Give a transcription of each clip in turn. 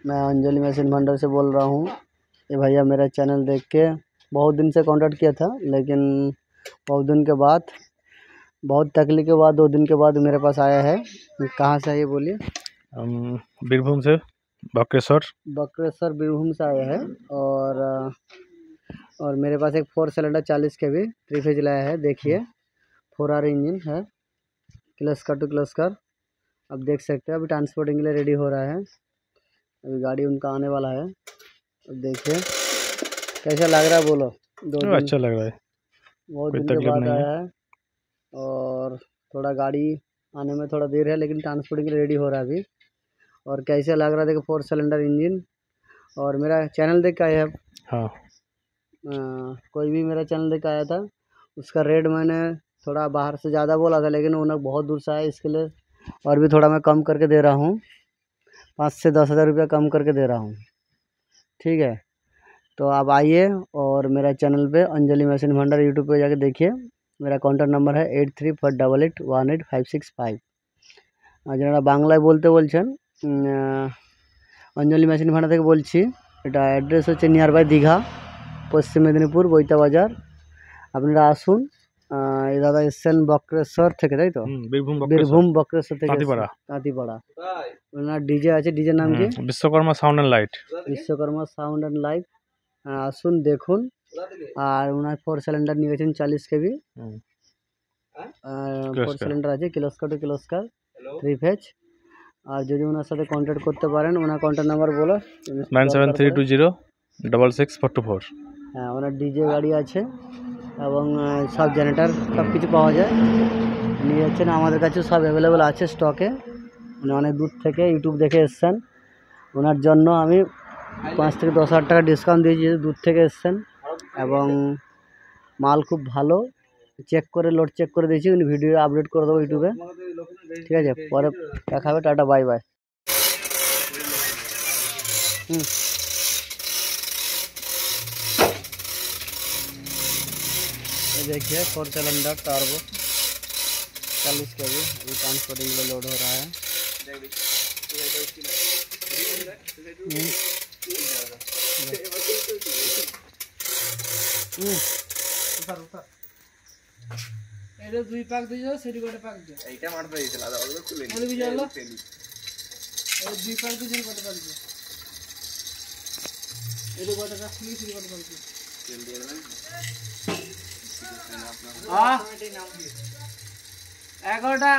मैं अंजलि मशीन भंडार से बोल रहा हूँ। ये भैया मेरा चैनल देख के बहुत दिन से कांटेक्ट किया था, लेकिन बहुत दिन के बाद, बहुत तकलीफ के बाद 2 दिन के बाद मेरे पास आया है। कहाँ से है ये बोलिए? बीरभूम से, बक्रेश्वर बीरभूम से आया है। और मेरे पास एक 4 सिलेंडर 40 के भी 3 फेज लाया है। देखिए 4R इंजन है, क्लस्कर टू क्लस्कर। अब देख सकते हैं, अभी ट्रांसपोर्टिंग के लिए रेडी हो रहा है। अभी गाड़ी उनका आने वाला है। अब देखिए कैसा लग रहा है बोलो। 2 दिन अच्छा लग रहा है, बहुत दिन के बाद आया है। और थोड़ा गाड़ी आने में थोड़ा देर है, लेकिन ट्रांसपोर्टिंग के लिए रेडी हो रहा है अभी। और कैसे लग रहा है देखो, 4 सिलेंडर इंजन। और मेरा चैनल देख के आया है। हाँ, कोई भी मेरा चैनल देख के आया था, उसका रेट मैंने थोड़ा बाहर से ज़्यादा बोला था, लेकिन उन्हें बहुत दूर से आया, इसके लिए और भी थोड़ा मैं कम करके दे रहा हूँ। 5 से 10 हज़ार रुपया कम करके दे रहा हूँ, ठीक है। तो आप आइए और मेरा चैनल पे अंजलि मशीन भंडार यूट्यूब पे जाके देखिए। मेरा कॉन्टैक्ट नंबर है 83488185। যারা বাংলায় বলতে বলছেন, अंजलि मशीन भांडार থেকে বলছি। এটা অ্যাড্রেস হচ্ছে নিয়ার বাই দীঘা, পশ্চিম মেদিনীপুর, বইতা বাজার। আপনারা আসুন। এই দাদা এসছেন বক্রেশ্বর থেকে, তাই তো? বীরভূম বক্রেশ্বর থেকে, তাঁতিপাড়া। ওনার ডিজে আছে, ডিজের নাম কি? Vishwakarma sound and light. Vishwakarma sound and light. আসুন দেখুন। আর ওনার 4 সিলিন্ডার নিয়ে গেছেন 40 কেবি। 4 সিলিন্ডার আছে, কিলোস্কার টু কিলোস্কার 3 ফেজ। আর যদি ওনার সাথে কন্ট্যাক্ট করতে পারেন, ওনার কন্ট্যাক্ট নাম্বার বলো। 9732064424। হ্যাঁ, ওনার ডিজে গাড়ি আছে এবং সব জেনারেটার সব কিছু পাওয়া যায়। নিয়ে যাচ্ছেন, আমাদের কাছে সব অ্যাভেলেবেল আছে স্টকে। উনি অনেক দূর থেকে ইউটিউব দেখে এসছেন, ওনার জন্য আমি 5 থেকে 10 হাজার টাকা ডিসকাউন্ট দিয়েছি, দূর থেকে এসছেন। এবং মাল খুব ভালো, চেক করে লোড চেক করে দিয়েছি। উনি ভিডিও আপলোড করে দেবো ইউটিউবে, ঠিক আছে? পরে দেখা হবে। Tata, bye bye. देखिए 4 सिलेंडर टार्बो 40 के भी अभी ट्रांसपोर्टिंग में लोड हो रहा है। এটা 2 প্যাক দিও, সেটি কোটে প্যাক দিও। এইটা মারতে দিছিল আদা ওগুলো খুলে নিয়ে বলি যালো। এই 2 প্যাক দিও, সেটি কোটে প্যাক দিও। এটা কোটে প্যাক খুলি, সেটি কোটে প্যাক দিও। তেল দিয়ে দেবেন। हाँ 11টা।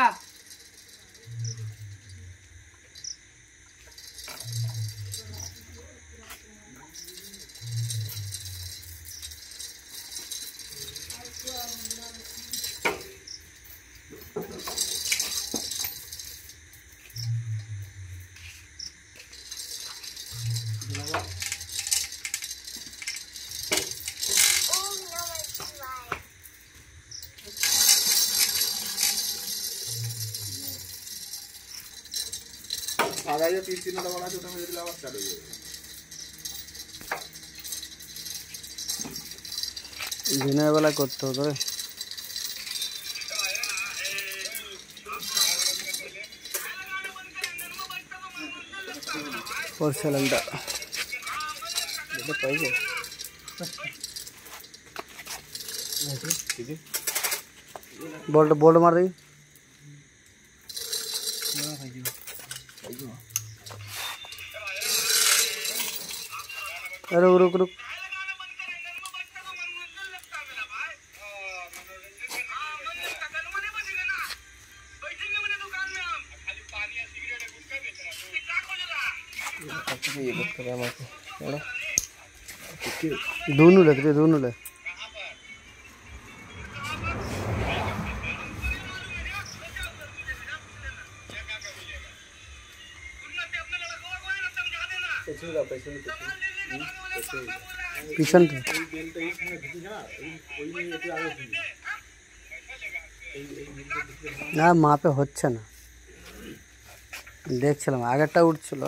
आधा ये 3 वाला छोटा में दिला आवाज स्टार्ट हो जाएगा। दिने वाला করতে হবে। 4 सिलेंडर এটা পাইছে। ठीक है, बोल्ट मार दी। अरे रुक रुक, दोनों ले दोनों ले। পিছন না মাপে হচ্ছে না, দেখছিলাম আগেরটা উঠছিল।